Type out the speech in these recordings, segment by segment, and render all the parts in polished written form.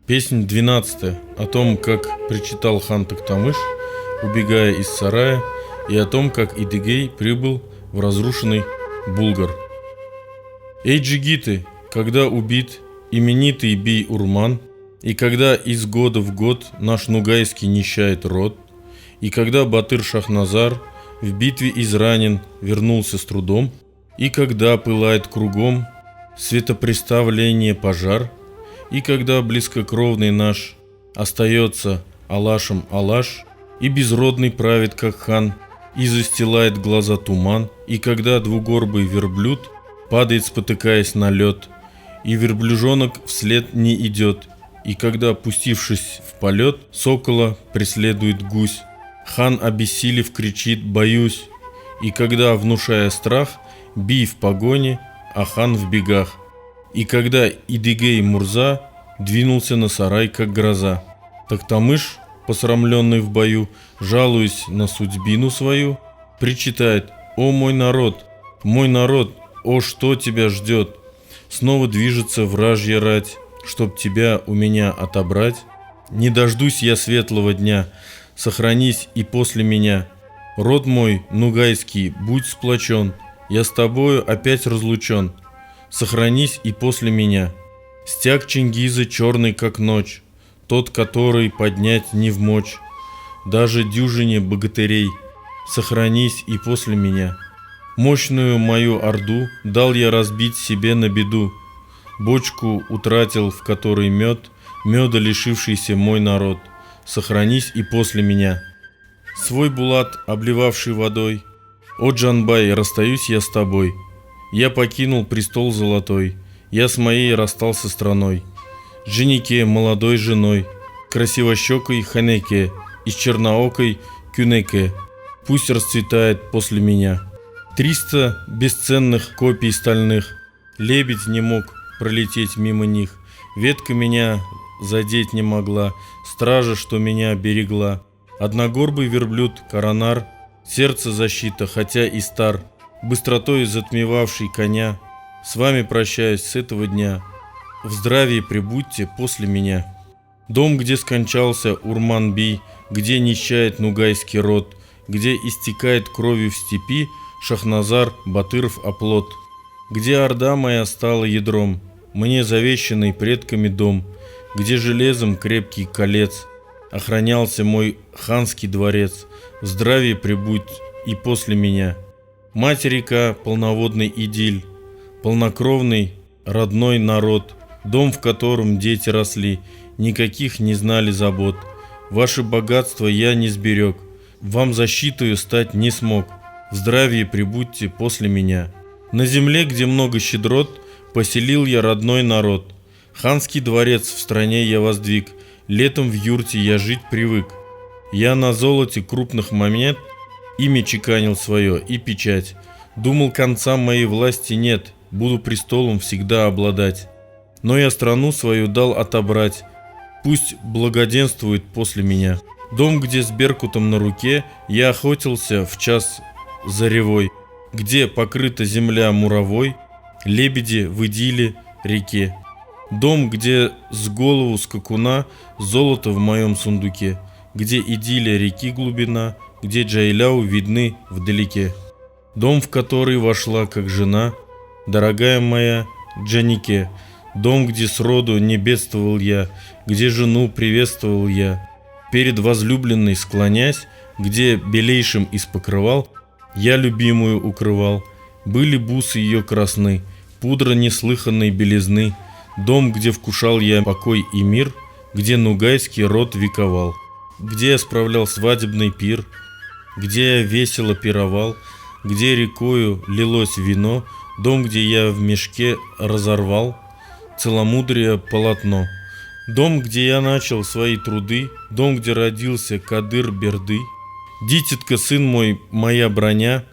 Песнь 12 о том, как причитал хан Токтамыш, убегая из сарая, и о том, как Идыгей прибыл в разрушенный Булгар. Эй, джигиты, когда убит именитый Бий-Урман, и когда из года в год наш нугайский нищает род, и когда Батыр-Шахназар в битве изранен вернулся с трудом, и когда пылает кругом светопреставление пожар, и когда близкокровный наш остается Алашем Алаш, и безродный правит как хан, и застилает глаза туман, и когда двугорбый верблюд падает, спотыкаясь на лед, и верблюжонок вслед не идет, и когда, пустившись в полет, сокола преследует гусь, хан, обессилев, кричит «боюсь», и когда, внушая страх, Бий в погоне, а хан в бегах, и когда Идыгей Мурза двинулся на сарай, как гроза. Токтамыш, посрамленный в бою, жалуясь на судьбину свою, причитает: «О мой народ, о, что тебя ждет? Снова движется вражья рать, чтоб тебя у меня отобрать. Не дождусь я светлого дня, сохранись и после меня. Род мой нугайский, будь сплочен, я с тобою опять разлучен. Сохранись и после меня. Стяг Чингиза черный, как ночь, тот, который поднять не вмочь. Даже дюжине богатырей, сохранись и после меня. Мощную мою орду дал я разбить себе на беду. Бочку утратил, в которой мед, меда лишившийся мой народ. Сохранись и после меня. Свой булат, обливавший водой, о Джанбай, расстаюсь я с тобой. Я покинул престол золотой, я с моей расстался страной. Дженике, молодой женой, красивощекой Ханеке и с черноокой Кюнеке, пусть расцветает после меня. 300 бесценных копий стальных, лебедь не мог пролететь мимо них. Ветка меня задеть не могла, стража, что меня берегла. Одногорбый верблюд Коронар, сердце защита, хотя и стар, быстротой затмевавший коня. С вами прощаюсь с этого дня, в здравии прибудьте после меня. Дом, где скончался Урман-Бий, где нищает нугайский род, где истекает кровью в степи Шахназар, Батыров оплот, где орда моя стала ядром, мне завещанный предками дом, где железом крепкий колец охранялся мой ханский дворец, в здравии прибудь и после меня. Мать река, полноводный идиль, полнокровный родной народ, дом, в котором дети росли, никаких не знали забот. Ваше богатство я не сберег, вам защитою стать не смог, в здравии прибудьте после меня. На земле, где много щедрот, поселил я родной народ. Ханский дворец в стране я воздвиг, летом в юрте я жить привык. Я на золоте крупных монет имя чеканил свое и печать. Думал, конца моей власти нет, буду престолом всегда обладать. Но я страну свою дал отобрать, пусть благоденствует после меня. Дом, где с беркутом на руке я охотился в час заревой, где покрыта земля муровой, лебеди в идиле реке. Дом, где с голову скакуна золото в моем сундуке, где идиллия реки глубина, где Джайляу видны вдалеке. Дом, в который вошла как жена, дорогая моя Джанике. Дом, где сроду не бедствовал я, где жену приветствовал я, перед возлюбленной склонясь, где белейшим из покрывал я любимую укрывал. Были бусы ее красны, пудра неслыханной белизны. Дом, где вкушал я покой и мир, где нугайский род вековал, где я справлял свадебный пир, где я весело пировал, где рекою лилось вино. Дом, где я в мешке разорвал целомудрие полотно. Дом, где я начал свои труды, дом, где родился Кадыр-Берды. Дитятка, сын мой, моя броня,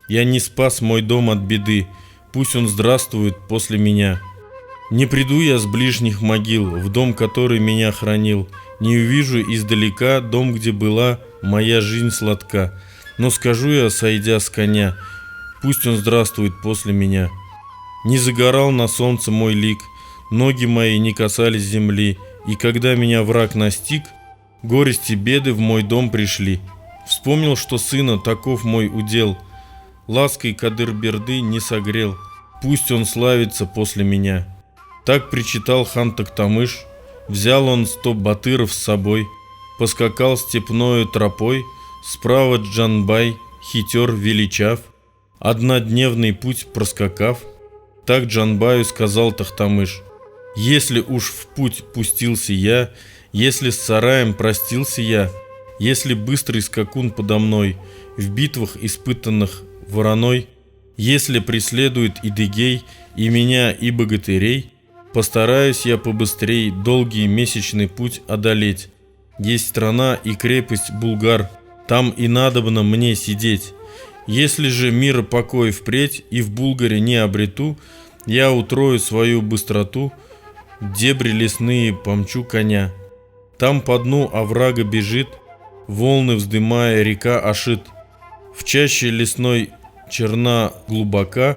я не спас мой дом от беды, пусть он здравствует после меня. Не приду я с ближних могил в дом, который меня хранил, не увижу издалека дом, где была моя жизнь сладка, но скажу я, сойдя с коня, пусть он здравствует после меня. Не загорал на солнце мой лик, ноги мои не касались земли, И когда меня враг настиг, горести беды в мой дом пришли. Вспомнил, что сына таков мой удел, лаской Кадыр-Берды не согрел, пусть он славится после меня. Так причитал хан Токтамыш, взял он 100 батыров с собой, поскакал степною тропой, справа Джанбай, хитер величав, однодневный путь проскакав. Так Джанбаю сказал Тохтамыш: если уж в путь пустился я, если с сараем простился я, если быстрый скакун подо мной, в битвах испытанных вороной, если преследует Идыгей и меня, и богатырей, постараюсь я побыстрей долгий месячный путь одолеть. Есть страна и крепость Булгар, там и надобно мне сидеть. Если же мира покой впредь и в Булгаре не обрету, я утрою свою быстроту, дебри лесные помчу коня. Там по дну оврага бежит, волны вздымая река Ашит. В чаще лесной черна глубока,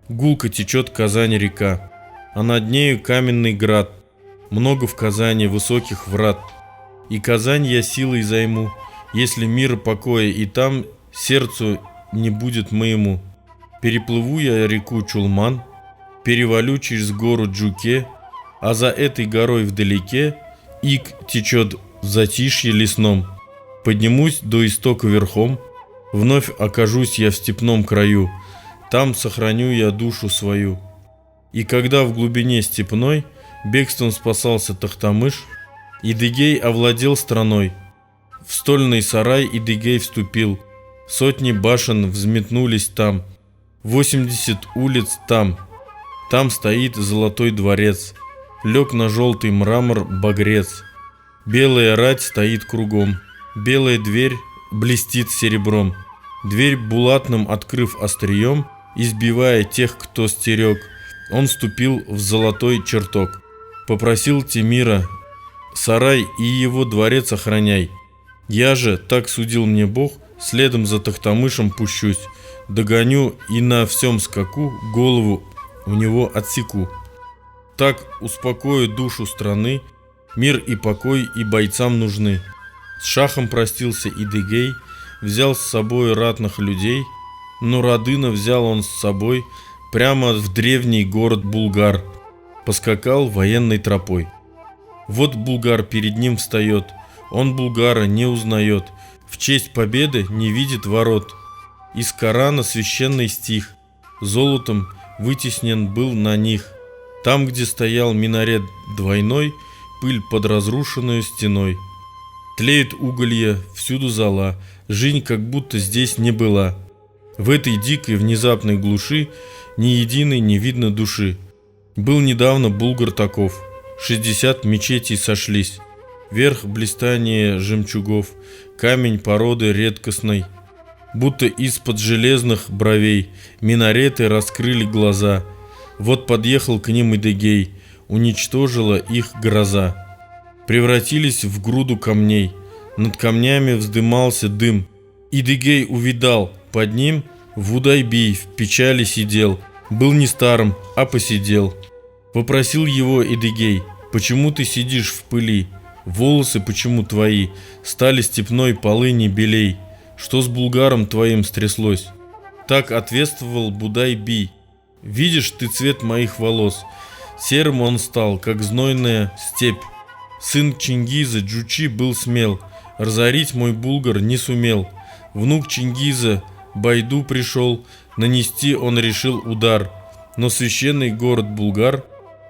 гулко течет Казань-река, а над нею каменный град, много в Казани высоких врат. И Казань я силой займу, если мира покоя и там сердцу не будет моему. Переплыву я реку Чулман, перевалю через гору Джуке, а за этой горой вдалеке Иг течет в затишье лесном. Поднимусь до истока верхом, вновь окажусь я в степном краю, там сохраню я душу свою. И когда в глубине степной бегством спасался Тохтамыш, Идыгей овладел страной. В стольный сарай Идыгей вступил, сотни башен взметнулись там, 80 улиц там. Там стоит золотой дворец, лег на желтый мрамор багрец. Белая рать стоит кругом, белая дверь блестит серебром. Дверь булатным открыв острием, избивая тех, кто стерег, он вступил в золотой чертог. Попросил Тимира: сарай и его дворец охраняй. Я же, так судил мне Бог, следом за Тохтамышем пущусь, догоню и на всем скаку голову у него отсеку. Так успокою душу страны, мир и покой и бойцам нужны. С шахом простился Идыгей, взял с собой ратных людей, Нурадына взял он с собой прямо в древний город Булгар, поскакал военной тропой. Вот Булгар перед ним встает, он Булгара не узнает, в честь победы не видит ворот. Из Корана священный стих, золотом вытеснен был на них. Там, где стоял минарет двойной, пыль под разрушенную стеной. Тлеют уголья, всюду зола, жизнь как будто здесь не была. В этой дикой внезапной глуши ни единой не видно души. Был недавно Булгар таков, 60 мечетей сошлись, верх блистания жемчугов, камень породы редкостной. Будто из-под железных бровей минареты раскрыли глаза. Вот подъехал к ним Идыгей, уничтожила их гроза. Превратились в груду камней, над камнями вздымался дым. Идыгей увидал, под ним Вудайбий в печали сидел, был не старым, а посидел. Попросил его Идыгей: почему ты сидишь в пыли? Волосы почему твои стали степной полыни белей? Что с Булгаром твоим стряслось? Так ответствовал Будайбий: видишь ты цвет моих волос, серым он стал, как знойная степь. Сын Чингиза Джучи был смел, разорить мой Булгар не сумел. Внук Чингиза Байду пришел, нанести он решил удар, но священный город Булгар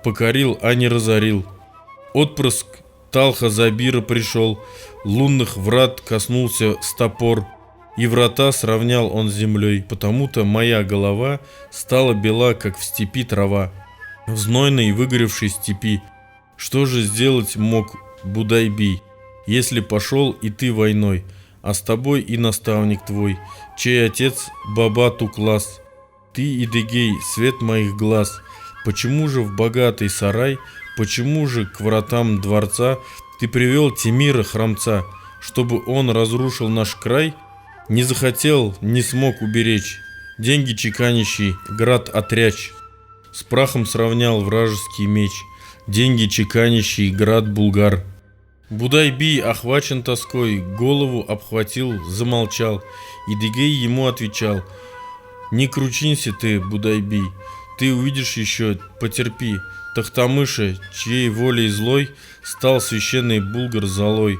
покорил, а не разорил. Отпрыск Талха Забира пришел, лунных врат коснулся стопор, и врата сравнял он с землей, потому-то моя голова стала бела, как в степи трава, в знойной выгоревшей степи. Что же сделать мог Будайбий, если пошел и ты войной, а с тобой и наставник твой, чей отец Баба Туклас? Ты, Идыгей, свет моих глаз, почему же в богатый сарай, почему же к вратам дворца ты привел Тимира храмца, чтобы он разрушил наш край? Не захотел, не смог уберечь, деньги чеканящий, град отрячь. С прахом сравнял вражеский меч, деньги чеканящий град Булгар. Будай-би, охвачен тоской, голову обхватил, замолчал. Идыгей ему отвечал: «Не кручинься ты, Будай-би, ты увидишь еще, потерпи. Тохтамыша, чьей волей злой стал священный Булгар золой.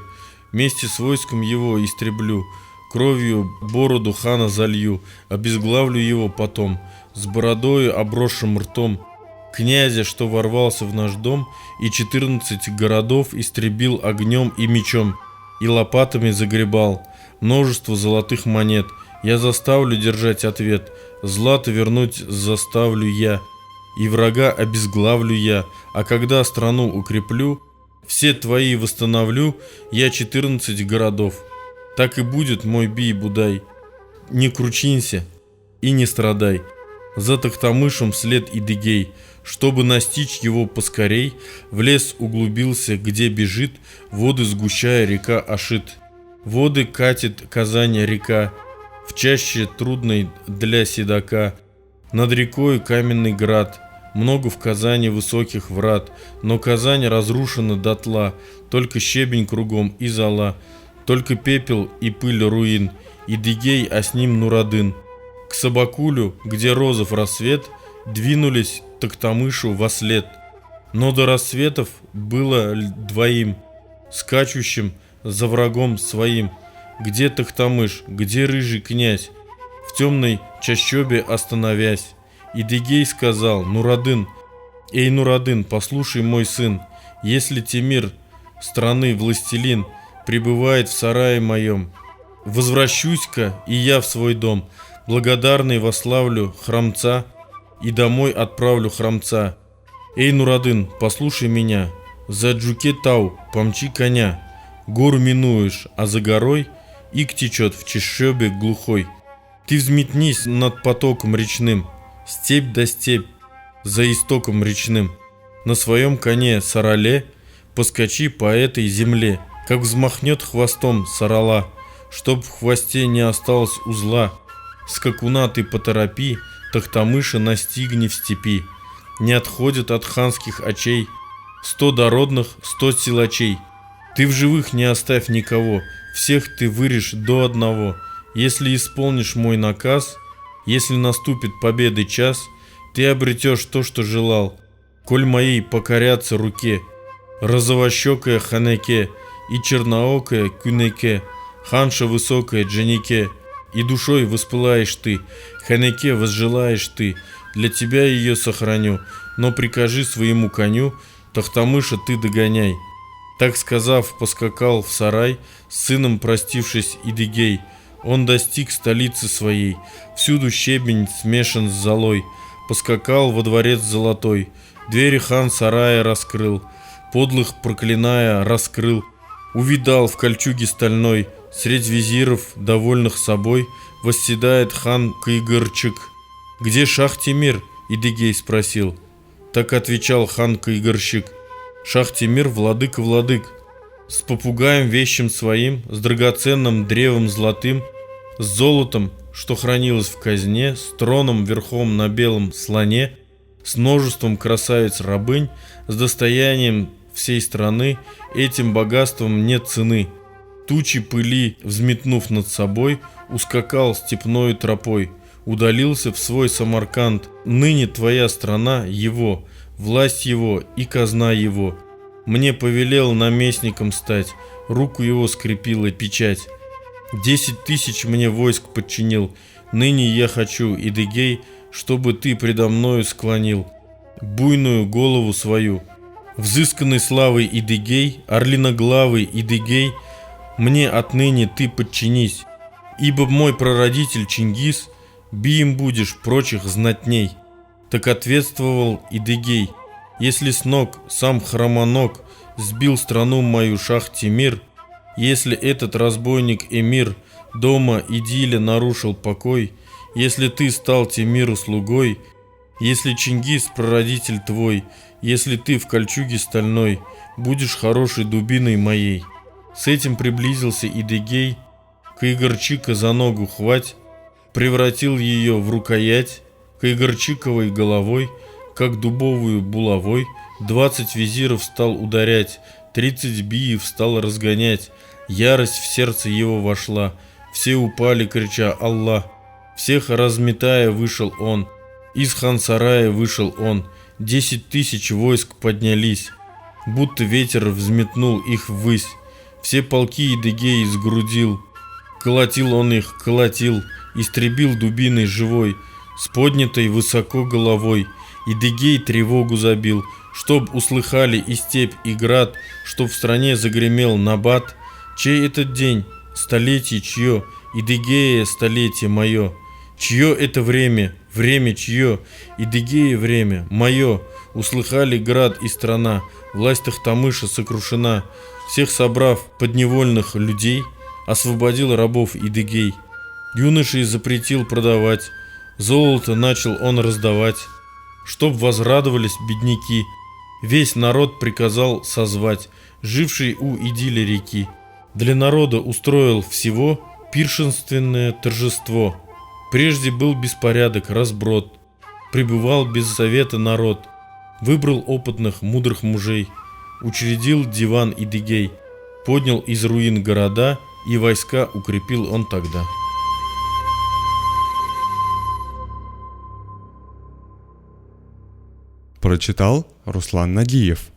Вместе с войском его истреблю, кровью бороду хана залью, обезглавлю его потом, с бородою обросшим ртом. Князя, что ворвался в наш дом, и 14 городов истребил огнем и мечом, и лопатами загребал множество золотых монет. Я заставлю держать ответ, злато вернуть заставлю я, и врага обезглавлю я, а когда страну укреплю, все твои восстановлю я 14 городов. Так и будет, мой Бий-Будай, не кручинься и не страдай». За Тохтамышем вслед Идыгей, чтобы настичь его поскорей, в лес углубился, где бежит, воды сгущая река Ашит. Воды катит Казань-река, в чаще трудной для седока. Над рекой каменный град, много в Казани высоких врат, но Казань разрушена дотла, только щебень кругом и зола, только пепел и пыль руин, Идыгей, а с ним Нурадын. К Собакулю, где розов рассвет, двинулись Тохтамышу вослед. Но до рассветов было двоим, скачущим за врагом своим. Где Тохтамыш, где рыжий князь, в темной чащобе остановясь. Идыгей сказал: «Нурадын, эй, Нурадын, послушай, мой сын, если Темир, страны властелин, пребывает в сарае моем, возвращусь-ка и я в свой дом, благодарный вославлю храмца и домой отправлю храмца. Эй, Нурадын, послушай меня, за Джуке-Тау помчи коня, гору минуешь, а за горой ик течет в чащобе глухой. Ты взметнись над потоком речным, степь да степь за истоком речным, на своем коне Сарале поскочи по этой земле, как взмахнет хвостом сарала, чтоб в хвосте не осталось узла. Скакуна ты поторопи, Тохтамыша настигни в степи. Не отходят от ханских очей 100 дородных, 100 силачей. Ты в живых не оставь никого, всех ты вырежь до одного. Если исполнишь мой наказ, если наступит победы час, ты обретешь то, что желал, коль моей покорятся руке. Розовощекая Ханеке и черноокая Кюнеке, ханша высокая Джанике, и душой воспылаешь ты, Ханеке возжелаешь ты, для тебя ее сохраню, но прикажи своему коню, Тохтамыша ты догоняй». Так сказав, поскакал в сарай, с сыном простившись Идыгей. Он достиг столицы своей, всюду щебень смешан с золой, поскакал во дворец золотой, двери хан сарая раскрыл, подлых проклиная раскрыл, увидал в кольчуге стальной, средь визиров, довольных собой, восседает хан Кайгырчык. «Где шах Темир?» — Идыгей спросил. Так отвечал хан Кайгырчык: «Шах Темир, владыка-владык, с попугаем вещим своим, с драгоценным древом золотым, с золотом, что хранилось в казне, с троном верхом на белом слоне, с множеством красавиц-рабынь, с достоянием всей страны, этим богатством нет цены. Тучи пыли, взметнув над собой, ускакал степною тропой, удалился в свой Самарканд. Ныне твоя страна его, власть его и казна его. Мне повелел наместником стать, руку его скрепила печать. 10 тысяч мне войск подчинил, ныне я хочу, Идыгей, чтобы ты предо мною склонил буйную голову свою. Взысканный славой Идыгей, орлиноглавый Идыгей, мне отныне ты подчинись, ибо мой прародитель Чингис, бием будешь прочих знатней». Так ответствовал Идыгей: «Если с ног сам Хромоног сбил страну мою шах Темир, если этот разбойник-эмир дома Идиля нарушил покой, если ты стал Темиру слугой, если Чингис прародитель твой, если ты в кольчуге стальной будешь хорошей дубиной моей». С этим приблизился Идыгей, Кайгырчыка за ногу хвать, превратил ее в рукоять, Кайгырчыковой головой, как дубовую булавой, 20 визиров стал ударять, 30 биев стал разгонять. Ярость в сердце его вошла, все упали, крича «Аллах!». Всех разметая вышел он, из хан-сарая вышел он, 10 000 войск поднялись, будто ветер взметнул их ввысь. Все полки Едыгей сгрудил, колотил он их, колотил, истребил дубиной живой, с поднятой высоко головой. Едыгей тревогу забил, чтоб услыхали и степь, и град, чтоб в стране загремел набат. Чей этот день? Столетие чье? Едыгея столетие мое. Чье это время? Время чье? Едыгея время мое. Услыхали град и страна, власть Тохтамыша сокрушена. Всех собрав подневольных людей, освободил рабов Едыгей. Юношей запретил продавать, золото начал он раздавать, чтоб возрадовались бедняки. Весь народ приказал созвать, живший у Идиля реки. Для народа устроил всего пиршественное торжество. Прежде был беспорядок, разброд, пребывал без совета народ. Выбрал опытных, мудрых мужей, учредил диван Едыгей, поднял из руин города, и войска укрепил он тогда. Прочитал Руслан Нагиев.